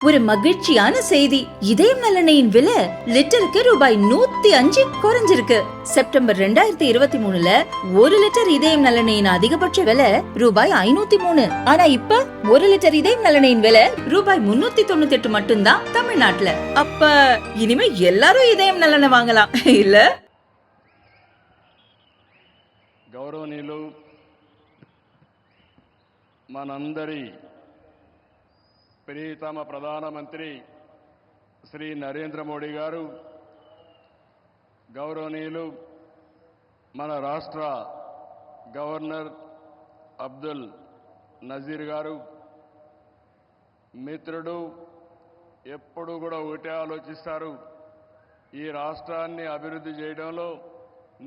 ஒரு மகிழ்ச்சியான செய்தி. இதயம் நலனையின் விலை லிட்டருக்கு ரூபாய் 105 குறைஞ்சிருக்கு. செப்டம்பர் 2023ல 1 லிட்டர் இதயம் நலனையின் அதிகபட்ச விலை ரூபாய் 503. ஆனா இப்ப 1 லிட்டர் இதயம் நலனையின் விலை ரூபாய் 398 மட்டும்தான் தமிழ்நாட்டுல. அப்ப இனிமே எல்லாரும் இதயம் நலனை வாங்கலாம் இல்ல? గౌరవనీయులు మనందరి ప్రియతమ ప్రధానమంత్రి శ్రీ నరేంద్ర మోడీ గారు, గౌరవనీయులు మన రాష్ట్ర గవర్నర్ అబ్దుల్ నజీర్ గారు, మిత్రుడు ఎప్పుడు కూడా ఒకటే ఆలోచిస్తారు, ఈ రాష్ట్రాన్ని అభివృద్ధి చేయడంలో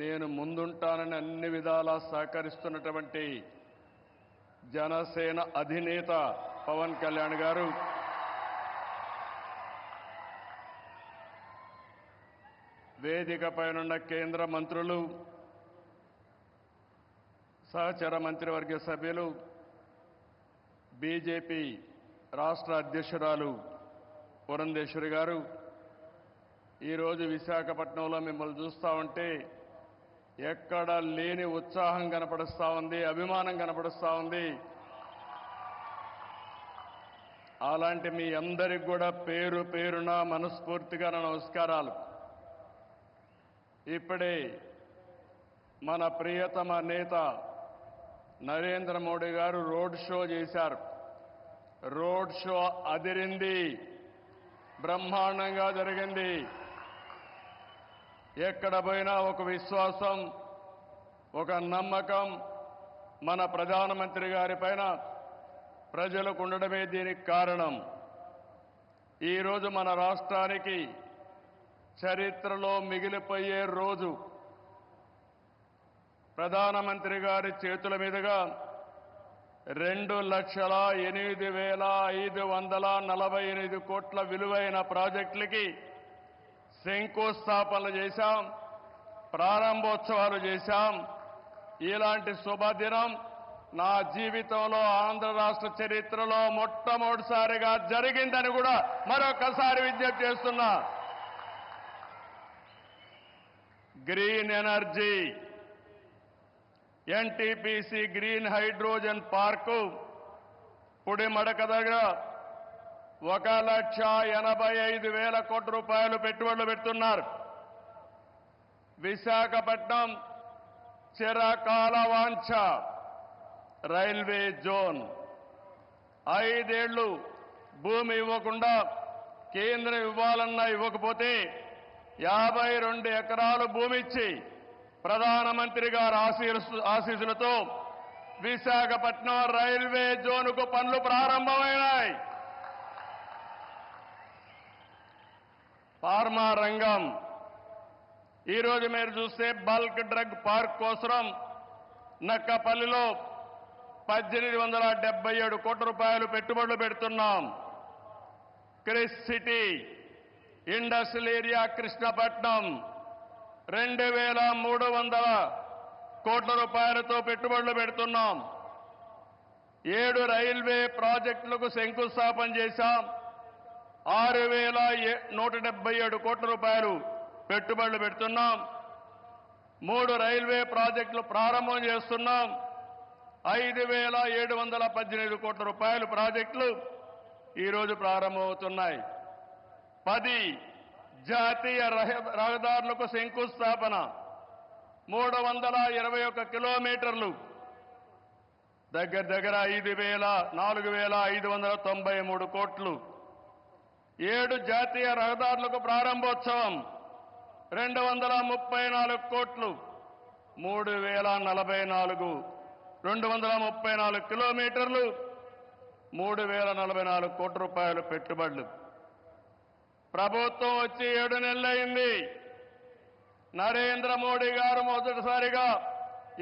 నేను ముందుంటానని అన్ని విధాలా సహకరిస్తున్నటువంటి జనసేన అధినేత పవన్ కళ్యాణ్ గారు, వేదికపైనున్న కేంద్ర మంత్రులు, సహచర మంత్రివర్గ సభ్యులు, బీజేపీ రాష్ట్ర అధ్యక్షురాలు పురంధేశ్వరి గారు, ఈరోజు విశాఖపట్నంలో మిమ్మల్ని చూస్తూ ఉంటే ఎక్కడ లేని ఉత్సాహం కనపడుస్తూ ఉంది, అభిమానం కనపడుస్తూ ఉంది. అలాంటి మీ అందరికి కూడా పేరు పేరున మనస్ఫూర్తిగా నమస్కారాలు. ఇప్పుడే మన ప్రియతమ నేత నరేంద్ర మోడీ గారు రోడ్ షో చేశారు. రోడ్ షో అదిరింది, బ్రహ్మాండంగా జరిగింది. ఎక్కడ పోయినా ఒక విశ్వాసం, ఒక నమ్మకం మన ప్రధానమంత్రి గారి పైన ప్రజలకు ఉండడమే దీనికి కారణం. ఈరోజు మన రాష్ట్రానికి చరిత్రలో మిగిలిపోయే రోజు. ప్రధానమంత్రి గారి చేతుల మీదుగా 2,08,548 కోట్ల విలువైన ప్రాజెక్టులకి శంకుస్థాపనలు చేశాం, ప్రారంభోత్సవాలు చేశాం. ఇలాంటి శుభదినం నా జీవితంలో ఆంధ్ర రాష్ట్ర చరిత్రలో మొట్టమొదటిసారిగా జరిగిందని కూడా మరొకసారి విజ్ఞప్తి చేస్తున్నా. Green energy, NTPC green hydrogen park Pudimadaka దగ్గర 1,85,000 కోట్ల రూపాయలు పెట్టుబడులు పెడుతున్నారు. విశాఖపట్నం చిరకాల వాంఛ రైల్వే జోన్. 5 ఏళ్లు భూమి ఇవ్వకుండా కేంద్రం ఇవ్వాలన్నా ఇవ్వకపోతే 52 ఎకరాలు భూమి ఇచ్చి ప్రధానమంత్రి గారి ఆశీస్సులతో విశాఖపట్నం రైల్వే జోన్కు పనులు ప్రారంభమైనాయి. ఫార్మా రంగం, ఈరోజు మీరు చూస్తే బల్క్ డ్రగ్ పార్క్ కోసం నక్కపల్లిలో 1,877 కోట్ల రూపాయలు పెట్టుబడులు పెడుతున్నాం. Chris city industrial area Krishnapatnam 2,300 కోట్ల రూపాయలతో పెట్టుబడులు పెడుతున్నాం. 7 రైల్వే ప్రాజెక్టులకు శంకుస్థాపన చేశాం. 6,177 కోట్ల రూపాయలు పెట్టుబడులు పెడుతున్నాం. 3 రైల్వే ప్రాజెక్టులు ప్రారంభం చేస్తున్నాం. 5,718 కోట్ల రూపాయలు ప్రాజెక్టులు ఈరోజు ప్రారంభమవుతున్నాయి. 10 జాతీయ రహదారులకు శంకుస్థాపన, 321 కిలోమీటర్లు, దగ్గర 4,593 కోట్లు. 7 జాతీయ రహదారులకు ప్రారంభోత్సవం, 234 కోట్లు, 234 కిలోమీటర్లు, 3,044 కోట్ల రూపాయలు పెట్టుబడులు. ప్రభుత్వం వచ్చి 7 నెలలైంది. నరేంద్ర మోడీ గారు మొదటిసారిగా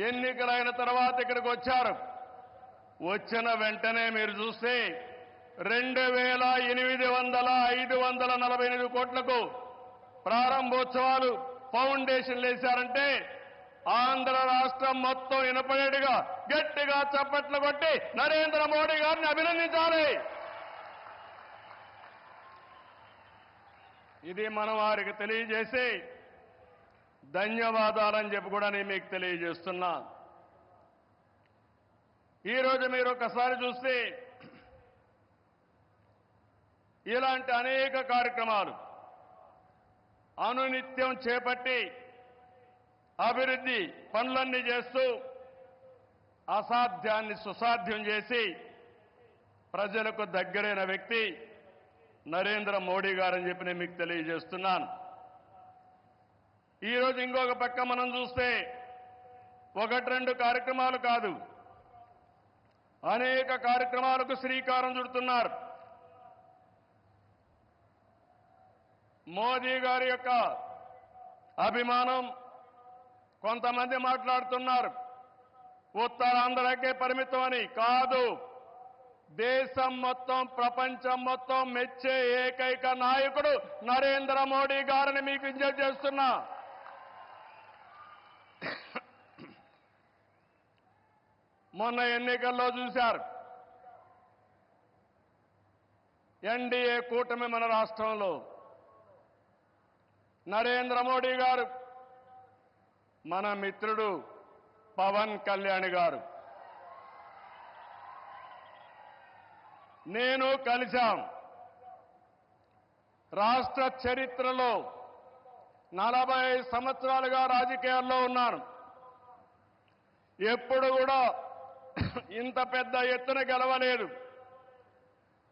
ఎన్నికలైన తర్వాత ఇక్కడికి వచ్చారు. వచ్చిన వెంటనే మీరు చూస్తే 2,548 కోట్లకు ప్రారంభోత్సవాలు, ఫౌండేషన్లు వేశారంటే ఆంధ్ర రాష్ట్రం మొత్తం వినపడేట్టుగా గట్టిగా చప్పట్లు కొట్టి నరేంద్ర మోడీ గారిని అభినందించాలి. ఇది మనం వారికి తెలియజేసి ధన్యవాదాలని చెప్పి కూడా నేను మీకు తెలియజేస్తున్నా. ఈరోజు మీరు ఒకసారి చూస్తే ఇలాంటి అనేక కార్యక్రమాలు అనునిత్యం చేపట్టి అభివృద్ధి పనులన్నీ చేస్తూ అసాధ్యాన్ని సుసాధ్యం చేసి ప్రజలకు దగ్గరైన వ్యక్తి నరేంద్ర మోడీ గారని చెప్పి నేను మీకు తెలియజేస్తున్నాను. ఈరోజు ఇంకొక పక్క మనం చూస్తే ఒకటి రెండు కార్యక్రమాలు కాదు, అనేక కార్యక్రమాలకు శ్రీకారం చుడుతున్నారు. మోదీ గారి యొక్క అభిమానం కొంతమంది మాట్లాడుతున్నారు ఉత్తరాంధ్రకే పరిమితం అని. కాదు, దేశం మొత్తం ప్రపంచం మొత్తం మెచ్చే ఏకైక నాయకుడు నరేంద్ర మోడీ గారిని మీకు విజ్ఞప్తి చేస్తున్నా. మొన్న ఎన్నికల్లో చూశారు, ఎన్డీఏ కూటమి మన రాష్ట్రంలో నరేంద్ర మోడీ గారు, మన మిత్రుడు పవన్ కళ్యాణ్ గారు, నేను కలిశాం. రాష్ట్ర చరిత్రలో 40 సంవత్సరాలుగా రాజకీయాల్లో ఉన్నాను. ఎప్పుడు కూడా ఇంత పెద్ద ఎత్తున గెలవలేదు.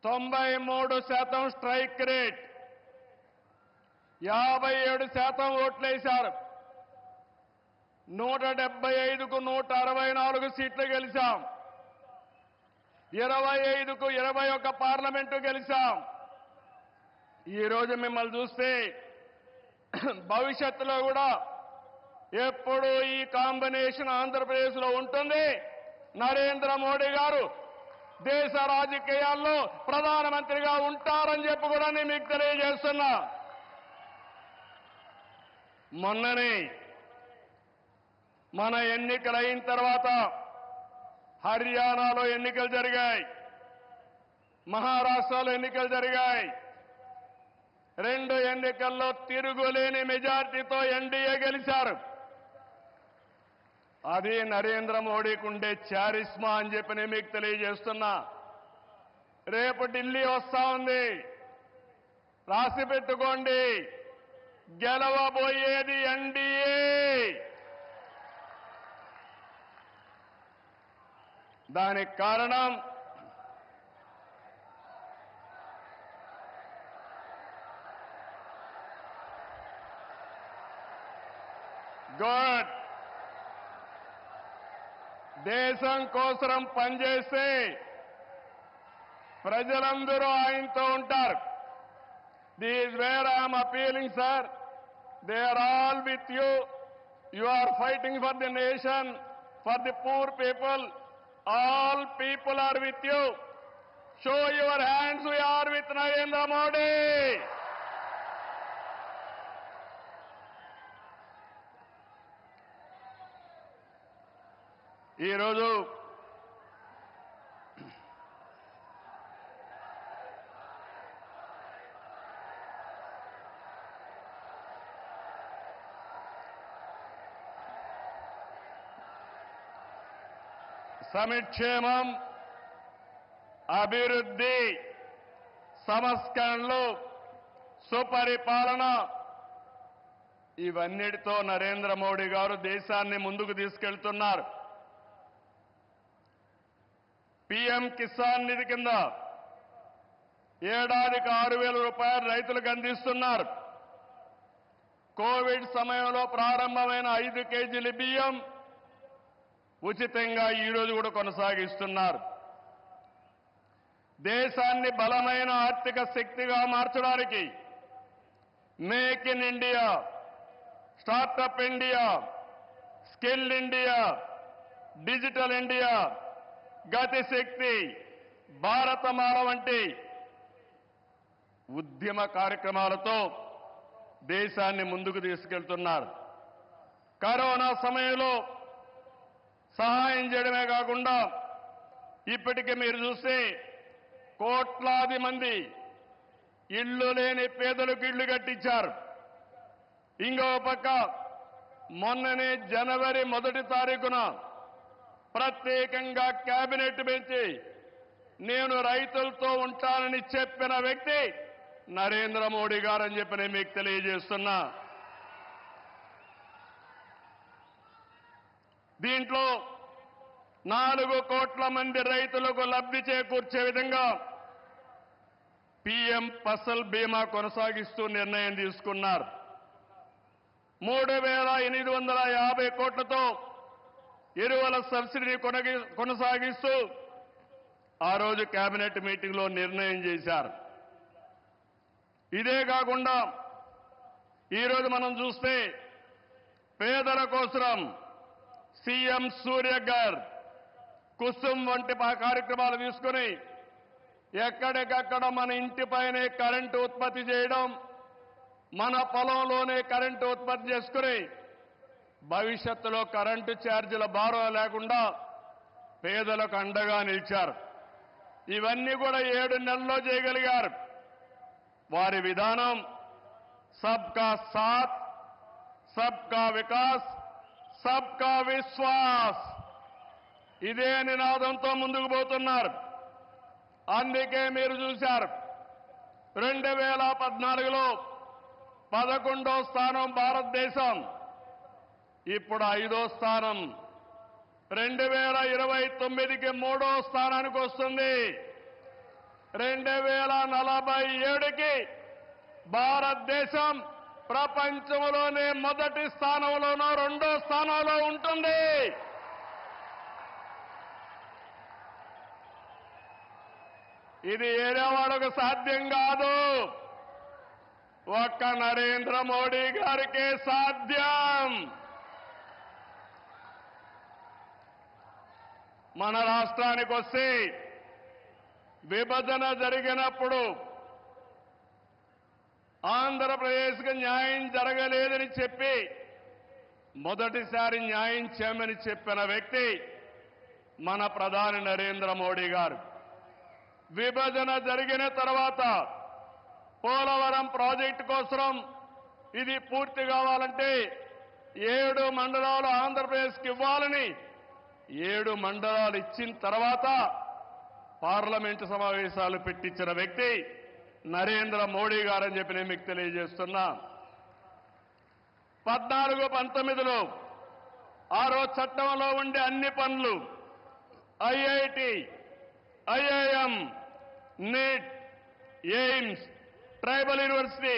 93% స్ట్రైక్ రేట్, 57% ఓట్లేశారు. 175కు 164 సీట్లు గెలిచాం. 25కు 21 పార్లమెంటు గెలిచాం. ఈరోజు మిమ్మల్ని చూస్తే భవిష్యత్తులో కూడా ఎప్పుడు ఈ కాంబినేషన్ ఆంధ్రప్రదేశ్లో ఉంటుంది. నరేంద్ర మోడీ గారు దేశ రాజకీయాల్లో ప్రధానమంత్రిగా ఉంటారని చెప్పి కూడా నేను మీకు తెలియజేస్తున్నా. మొన్ననే మన ఎన్నికలు అయిన తర్వాత హర్యానాలో ఎన్నికలు జరిగాయి, మహారాష్ట్రలో ఎన్నికలు జరిగాయి. 2 ఎన్నికల్లో తిరుగులేని మెజార్టీతో ఎన్డీఏ గెలిచారు. అది నరేంద్ర మోడీకి ఉండే చారిస్మా అని చెప్పి నేను మీకు తెలియజేస్తున్నా. రేపు ఢిల్లీ వస్తా ఉంది, రాసి పెట్టుకోండి. గెలవబోయేది ఎన్డీఏ. దానికి కారణం గుడ్, దేశం కోసం పనిచేస్తే ప్రజలందరూ ఆయనతో ఉంటారు. This where I'm appealing sir, they are all with you. You are fighting for the nation, for the poor people. All people are with you. Show your hands, we are with Narendra Modi. ఈరోజు సంక్షేమం, అభివృద్ధి, సంస్కరణలు, సుపరిపాలన, ఇవన్నిటితో నరేంద్ర మోడీ గారు దేశాన్ని ముందుకు తీసుకెళ్తున్నారు. PM Kisan నిధి కింద ఏడాదికి 6,000 రూపాయలు రైతులకు అందిస్తున్నారు. కోవిడ్ సమయంలో ప్రారంభమైన 5 కేజీల బియ్యం ఉచితంగా ఈరోజు కూడా కొనసాగిస్తున్నారు. దేశాన్ని బలమైన ఆర్థిక శక్తిగా మార్చడానికి make in India, startup India, skill India, digital India, Gati Shakti, Bharatmala వంటి ఉద్యమ కార్యక్రమాలతో దేశాన్ని ముందుకు తీసుకెళ్తున్నారు. కరోనా సమయంలో సహాయం చేయడమే కాకుండా ఇప్పటికే మీరు చూస్తే కోట్లాది మంది ఇళ్ళు లేని పేదలకు ఇళ్ళు కట్టించారు. ఇంకో పక్క మొన్ననే జనవరి 1 తారీఖున ప్రత్యేకంగా కేబినెట్ పెంచి నేను రైతులతో ఉంటానని చెప్పిన వ్యక్తి నరేంద్ర మోడీ గారని చెప్పి నేను మీకు తెలియజేస్తున్నా. దీంట్లో 4 కోట్ల మంది రైతులకు లబ్ధి చేకూర్చే విధంగా పీఎం ఫసల్ బీమా కొనసాగిస్తూ నిర్ణయం తీసుకున్నారు. 3,850 కోట్లతో ఎరువుల సబ్సిడీని కొనసాగిస్తూ ఆ రోజు కేబినెట్ మీటింగ్లో నిర్ణయం చేశారు. ఇదే కాకుండా ఈరోజు మనం చూస్తే పేదల కోసం సీఎం సూర్యఘర్, కుసుమ్ వంటి కార్యక్రమాలు తీసుకుని ఎక్కడికక్కడ మన ఇంటిపైనే కరెంటు ఉత్పత్తి చేయడం, మన పొలంలోనే కరెంటు ఉత్పత్తి చేసుకుని భవిష్యత్తులో కరెంటు ఛార్జీల భారం లేకుండా పేదలకు అండగా నిలిచారు. ఇవన్నీ కూడా 7 నెలల్లో చేయగలిగారు. వారి విధానం సబ్కా సాత్, సబ్కా వికాస్, సబ్కా విశ్వాస్, ఇదే నినాదంతో ముందుకు పోతున్నారు. అందుకే మీరు చూశారు 2014లో 11వ స్థానం భారతదేశం, ఇప్పుడు 5వ స్థానం. 2029కి 3వ స్థానానికి వస్తుంది. 2047కి భారతదేశం ప్రపంచంలోనే మొదటి స్థానంలోనో 2వ స్థానంలో ఉంటుంది. ఇది ఏదేవాళ్ళకు సాధ్యం కాదు, ఒక్క నరేంద్ర మోడీ గారికే సాధ్యం. మన రాష్ట్రానికి వస్తే విభజన జరిగినప్పుడు ఆంధ్రప్రదేశ్కి న్యాయం జరగలేదని చెప్పి మొదటిసారి న్యాయం చేయమని చెప్పిన వ్యక్తి మన ప్రధాని నరేంద్ర మోడీ గారు. విభజన జరిగిన తర్వాత పోలవరం ప్రాజెక్టు కోసం ఇది పూర్తి కావాలంటే 7 మండలాలు ఆంధ్రప్రదేశ్కి ఇవ్వాలని 7 మండలాలు ఇచ్చిన తర్వాత పార్లమెంటు సమావేశాలు పెట్టించిన వ్యక్తి నరేంద్ర మోడీ గారని చెప్పి నేను మీకు తెలియజేస్తున్నా. 14-19లో ఆ రోజు చట్టంలో ఉండే అన్ని పనులు IIT, IIM, NEET, AIIMS, tribal university,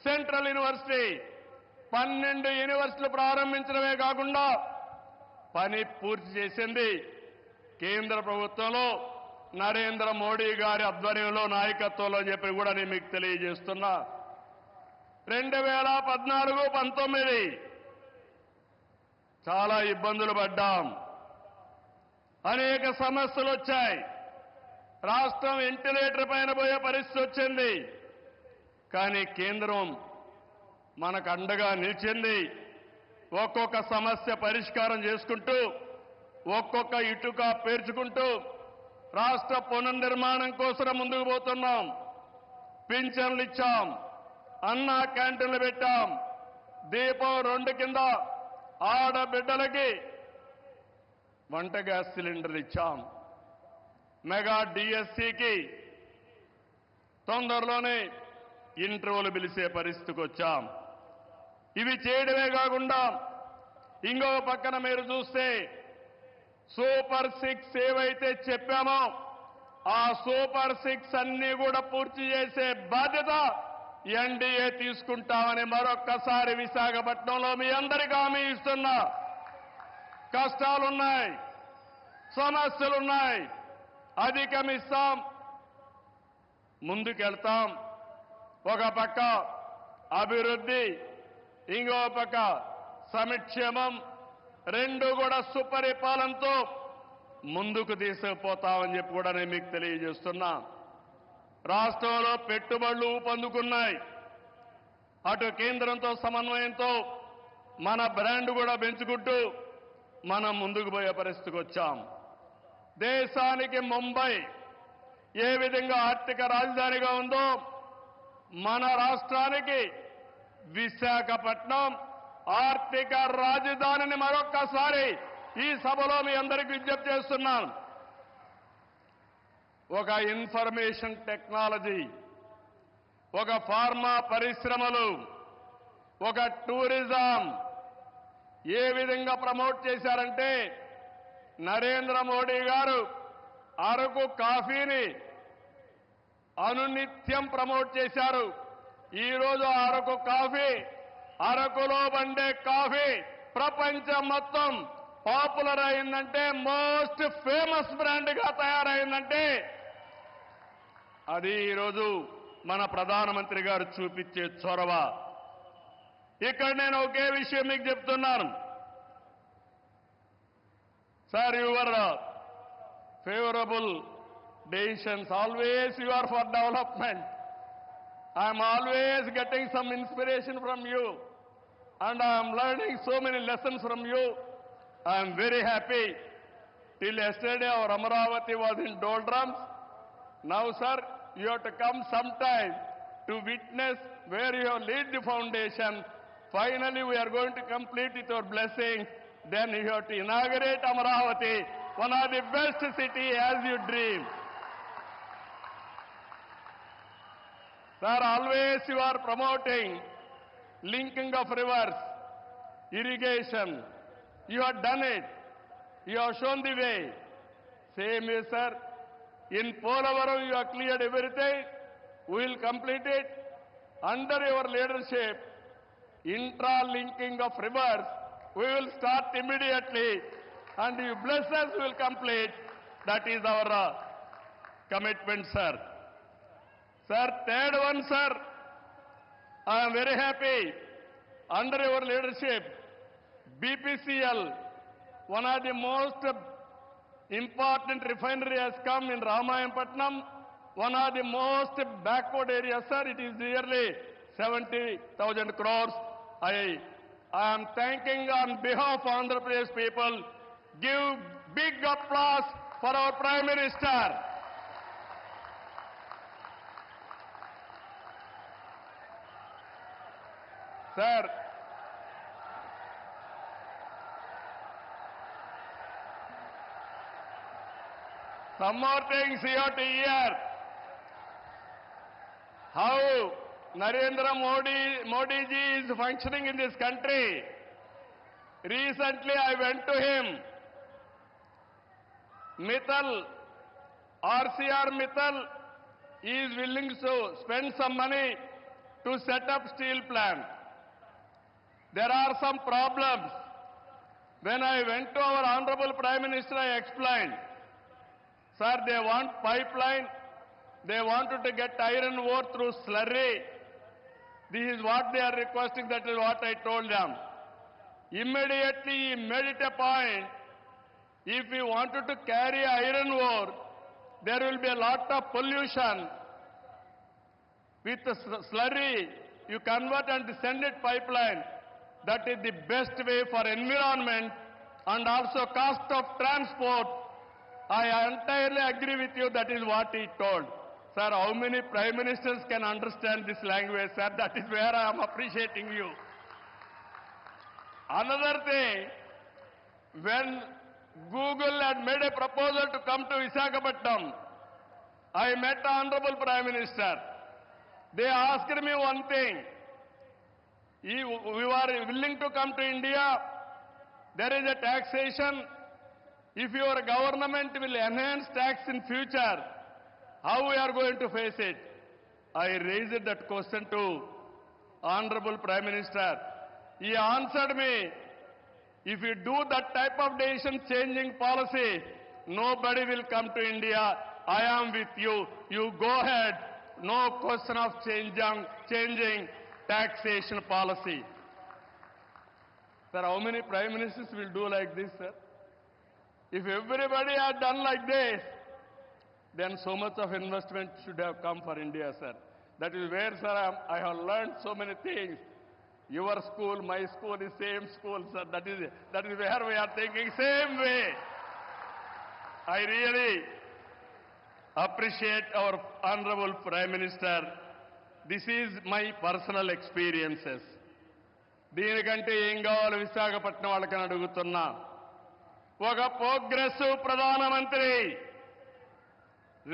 central university 12 యూనివర్సిటీలు ప్రారంభించడమే కాకుండా పని పూర్తి చేసింది కేంద్ర ప్రభుత్వంలో నరేంద్ర మోడీ గారి ఆధ్వర్యంలో నాయకత్వంలో చెప్పి కూడా నేను మీకు తెలియజేస్తున్నా. 2014-19 చాలా ఇబ్బందులు పడ్డాం, అనేక సమస్యలు వచ్చాయి. రాష్ట్రం వెంటిలేటర్ పైన పోయే పరిస్థితి వచ్చింది. కానీ కేంద్రం మనకు అండగా నిలిచింది. ఒక్కొక్క సమస్య పరిష్కారం చేసుకుంటూ, ఒక్కొక్క ఇటుక పేర్చుకుంటూ రాష్ట్ర పునర్నిర్మాణం కోసం ముందుకు పోతున్నాం. పింఛన్లు ఇచ్చాం, అన్నా క్యాంటీన్లు పెట్టాం, దీపం 2 కింద ఆడబిడ్డలకి వంట గ్యాస్ సిలిండర్లు ఇచ్చాం, మెగా డిఎస్సికి తొందరలోనే ఇంటర్వ్యూలు పిలిచే పరిస్థితికి వచ్చాం. ఇవి చేయడమే కాకుండా ఇంకో పక్కన మీరు చూస్తే సూపర్ 6 ఏవైతే చెప్పామో ఆ సూపర్ 6 అన్ని కూడా పూర్తి చేసే బాధ్యత ఎన్డీఏ తీసుకుంటామని మరొక్కసారి విశాఖపట్నంలో మీ అందరికీ హామీ ఇస్తున్నా. కష్టాలున్నాయి, సమస్యలున్నాయి, అధిగమిస్తాం, ముందుకెళ్తాం. ఒక పక్క అభివృద్ధి, ఇంకో పక్క సంక్షేమం, 2 కూడా సుపరిపాలనతో ముందుకు తీసుకుపోతామని చెప్పి కూడా నేను మీకు తెలియజేస్తున్నా. రాష్ట్రంలో పెట్టుబడులు ఊపందుకున్నాయి. అటు కేంద్రంతో సమన్వయంతో మన బ్రాండ్ కూడా పెంచుకుంటూ మనం ముందుకు పోయే పరిస్థితికి వచ్చాం. దేశానికి ముంబై ఏ విధంగా ఆర్థిక రాజధానిగా ఉందో మన రాష్ట్రానికి విశాఖపట్నం ఆర్థిక రాజధానిని మరొక్కసారి ఈ సభలో మీ అందరికీ విజ్ఞప్తి చేస్తున్నాను. ఒక ఇన్ఫర్మేషన్ టెక్నాలజీ, ఒక ఫార్మా పరిశ్రమలు, ఒక టూరిజం ఏ విధంగా ప్రమోట్ చేశారంటే నరేంద్ర మోడీ గారు అరకు కాఫీని అనునిత్యం ప్రమోట్ చేశారు. ఈరోజు అరకు కాఫీ, అరకులో బండే కాఫీ ప్రపంచం మొత్తం పాపులర్ అయిందంటే, మోస్ట్ ఫేమస్ బ్రాండ్గా తయారైందంటే అది ఈరోజు మన ప్రధానమంత్రి గారు చూపించే చొరవ. ఇక్కడ నేను ఒకే విషయం మీకు చెప్తున్నాను. Sir, your favourable decisions, always you are for development. I am always getting some inspiration from you and I am learning so many lessons from you. I am very happy. Till yesterday our Amaravati was in doldrums. Now sir, you have to come sometime to witness where you have laid the foundation. Finally we are going to complete with your blessing. Then you have to inaugurate Amaravati, one of the best city as you dream. Sir, always you are promoting linking of rivers, irrigation. You have done it. You have shown the way. Same way, sir. In Polavaram you have cleared everything. We will complete it. Under your leadership, intra-linking of rivers, we will start immediately. And you bless us, we will complete. That is our commitment, sir. Sir, third one, sir, I am very happy. Under your leadership, BPCL, one of the most important refinery has come in Ramayanpatnam, one of the most backward areas, sir. It is nearly 70,000 crores. I am thanking on behalf of Andhra Pradesh people. Give big applause for our Prime Minister. Sir, some more things you have to hear. How Narendra Modi ji is functioning in this country. Recently I went to him. Mittal, RCR Mittal is willing to spend some money to set up steel plant. There are some problems. When I went to our Honorable Prime Minister, I explained, sir, they want pipeline, they wanted to get iron ore through slurry. This is what they are requesting, that is what I told them. Immediately he made it a point, if we wanted to carry iron ore, there will be a lot of pollution. With the slurry, you convert and send it pipeline. That is the best way for environment and also cost of transport. I entirely agree with you. That is what he told. Sir, how many prime ministers can understand this language, sir? That is where I am appreciating you. Another thing, when Google had made a proposal to come to Visakhapatnam, I met the Honorable Prime Minister. They asked me one thing. We are willing to come to India. There is a taxation. If your government will enhance tax in future, how we are going to face it? I raised that question to Honorable Prime Minister. He answered me, if you do that type of decision changing policy, nobody will come to India. I am with you. You go ahead. No question of changing taxation policy. Sir, how many prime ministers will do like this, sir? If everybody had done like this, then so much of investment should have come for India, sir. That is where, sir, I have learned so many things. Your school, my school is same school, sir. That is where we are thinking same way. I really appreciate our Honorable Prime Minister. This is my personal experiences. దీనికంటే ఏం కావాలో విశాఖపట్నం వాళ్ళకని అడుగుతున్నా. ఒక progressive ప్రధానమంత్రి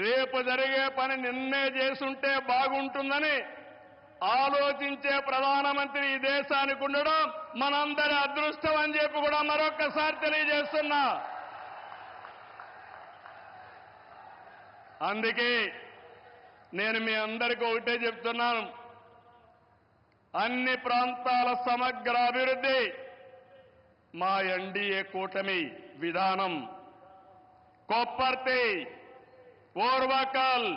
రేపు జరిగే పని నిన్నే చేసుంటే బాగుంటుందని ఆలోచించే ప్రధానమంత్రి ఈ దేశానికి ఉండడం మనందరి అదృష్టం అని చెప్పి కూడా మరొక్కసారి తెలియజేస్తున్నా. అందుకే నేను మీ అందరికీ ఒకటే చెప్తున్నాను, అన్ని ప్రాంతాల సమగ్ర అభివృద్ధి మా ఎన్డీఏ కూటమి విధానం. కొప్పర్తి, ఓర్వకల్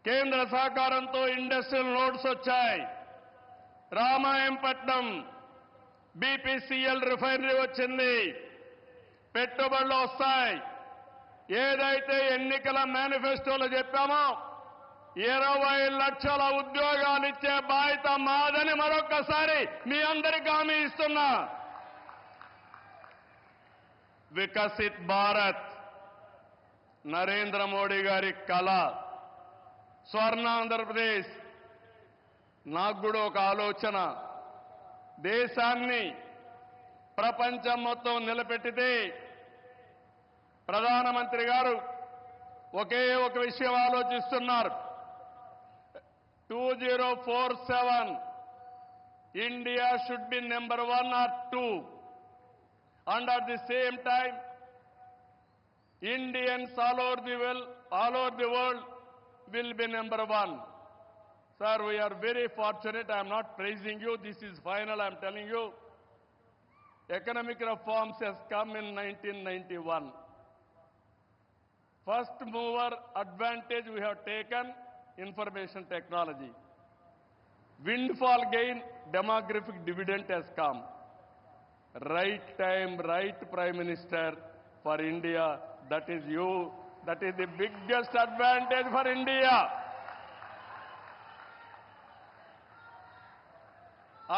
కేంద్ర సహకారంతో ఇండస్ట్రియల్ నోడ్స్ వచ్చాయి. రామాయంపట్నం బీపీసీఎల్ రిఫైనరీ వచ్చింది. పెట్టుబడులు వస్తాయి. ఏదైతే ఎన్నికల మేనిఫెస్టోలో చెప్పామో 20 లక్షల ఉద్యోగాలు ఇచ్చే బాధ్యత మాదని మరొక్కసారి మీ అందరికీ హామీ ఇస్తున్నా. వికసిత్ భారత్ నరేంద్ర మోడీ గారి కళ. స్వర్ణ ఆంధ్రప్రదేశ్ నాకు కూడా ఒక ఆలోచన. దేశాన్ని ప్రపంచం మొత్తం నిలబెట్టితే ప్రధానమంత్రి గారు ఒకే ఒక విషయం ఆలోచిస్తున్నారు. 2047 India should be number 1 or 2, and at the same time Indians all over the world will be number 1. Sir, we are very fortunate. I am not praising you. This is final. I am telling you. Economic reforms has come in 1991. First mover advantage we have taken, information technology. Windfall gain, demographic dividend has come. Right time, right Prime Minister for India. That is you. That is the biggest advantage for India.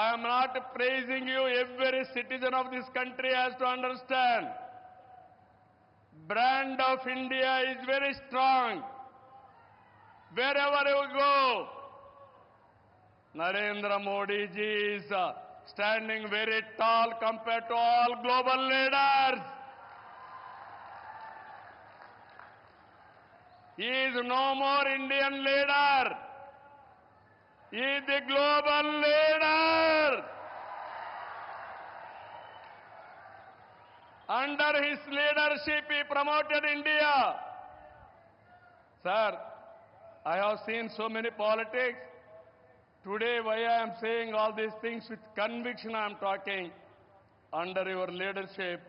I am not praising you. Every citizen of this country has to understand. Brand of India is very strong. Wherever you go, Narendra Modi ji is standing very tall compared to all global leaders. He is no more Indian leader. He is the global leader. Under his leadership, he promoted India. Sir, I have seen so many politics. Today, why I am saying all these things with conviction I am talking. Under your leadership,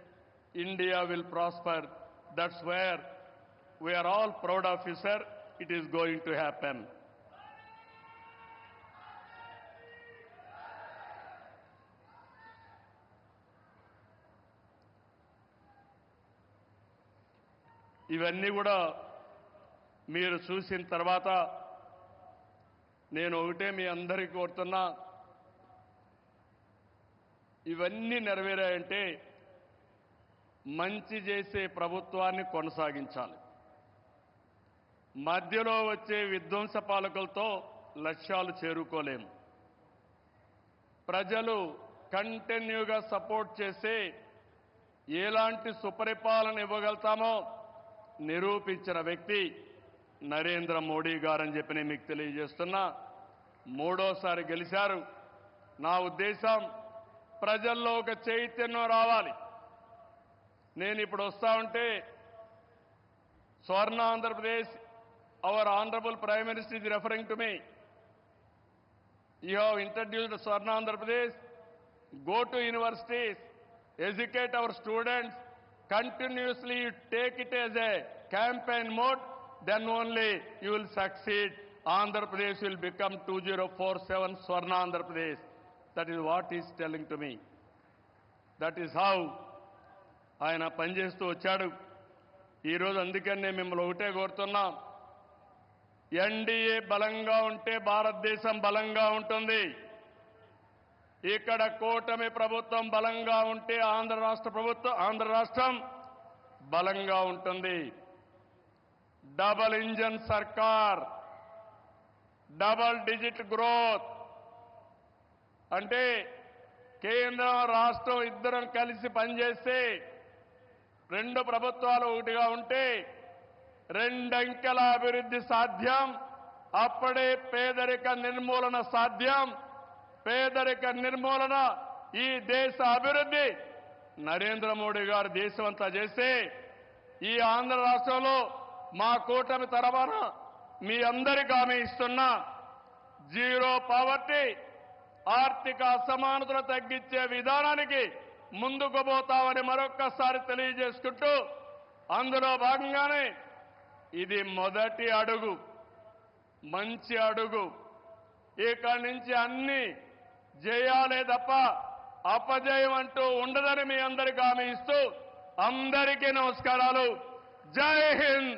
India will prosper. That's where we are all proud of you, sir. It is going to happen. ఇవన్నీ కూడా మీరు చూసిన తర్వాత నేను ఒకటే మీ అందరికీ కోరుతున్నా, ఇవన్నీ నెరవేరాయంటే మంచి చేసే ప్రభుత్వాన్ని కొనసాగించాలి. మధ్యలో వచ్చే విధ్వంస పాలకులతో లక్ష్యాలు చేరుకోలేము. ప్రజలు కంటిన్యూగా సపోర్ట్ చేసే ఎలాంటి సుపరిపాలన ఇవ్వగలుగుతామో నిరూపించిన వ్యక్తి నరేంద్ర మోడీ గారని చెప్పి నేను మీకు తెలియజేస్తున్నా. మూడోసారి గెలిచారు. నా ఉద్దేశం ప్రజల్లో ఒక చైతన్యం రావాలి. నేను ఇప్పుడు వస్తా ఉంటే స్వర్ణ Andhra Pradesh, our honourable prime minister is referring to me. You have introduced Swarna Andhra Pradesh. Go to universities, educate our students, continuously you take it as a campaign mode, then only you will succeed. Andhra Pradesh will become 2047 Swarna Andhra Pradesh. That is what he is telling to me. That is how ఆయన పనిచేస్తూ వచ్చాడు. ఈరోజు అందుకని నేను మిమ్మల్ని ఒకటే కోరుతున్నాం, NDA బలంగా ఉంటే భారతదేశం బలంగా ఉంటుంది. ఇక్కడ కూటమి ప్రభుత్వం బలంగా ఉంటే ఆంధ్ర రాష్ట్రం బలంగా ఉంటుంది. డబల్ ఇంజన్ సర్కార్, డబల్ డిజిట్ గ్రోత్ అంటే కేంద్రం రాష్ట్రం ఇద్దరం కలిసి పనిచేస్తే రెండు ప్రభుత్వాలు ఒకటిగా ఉంటే రెండంకెల అభివృద్ధి సాధ్యం. అప్పుడే పేదరిక నిర్మూలన సాధ్యం. పేదరిక నిర్మూలన ఈ దేశ అభివృద్ధి నరేంద్ర మోడీ గారు దేశమంతా చేస్తే ఈ ఆంధ్ర రాష్ట్రంలో మా కూటమి తరఫున మీ అందరికీ హామీ ఇస్తున్నా జీరో పావర్టీ ఆర్థిక అసమానతలు తగ్గించే విధానానికి ముందుకు పోతామని మరొక్కసారి తెలియజేసుకుంటూ అందులో భాగంగానే ఇది మొదటి అడుగు, మంచి అడుగు. ఇక్కడి నుంచి అన్ని జయాలే తప్ప అపజయం అంటూ ఉండదని మీ అందరికీ హామీ ఇస్తూ అందరికీ నమస్కారాలు. జై హింద్.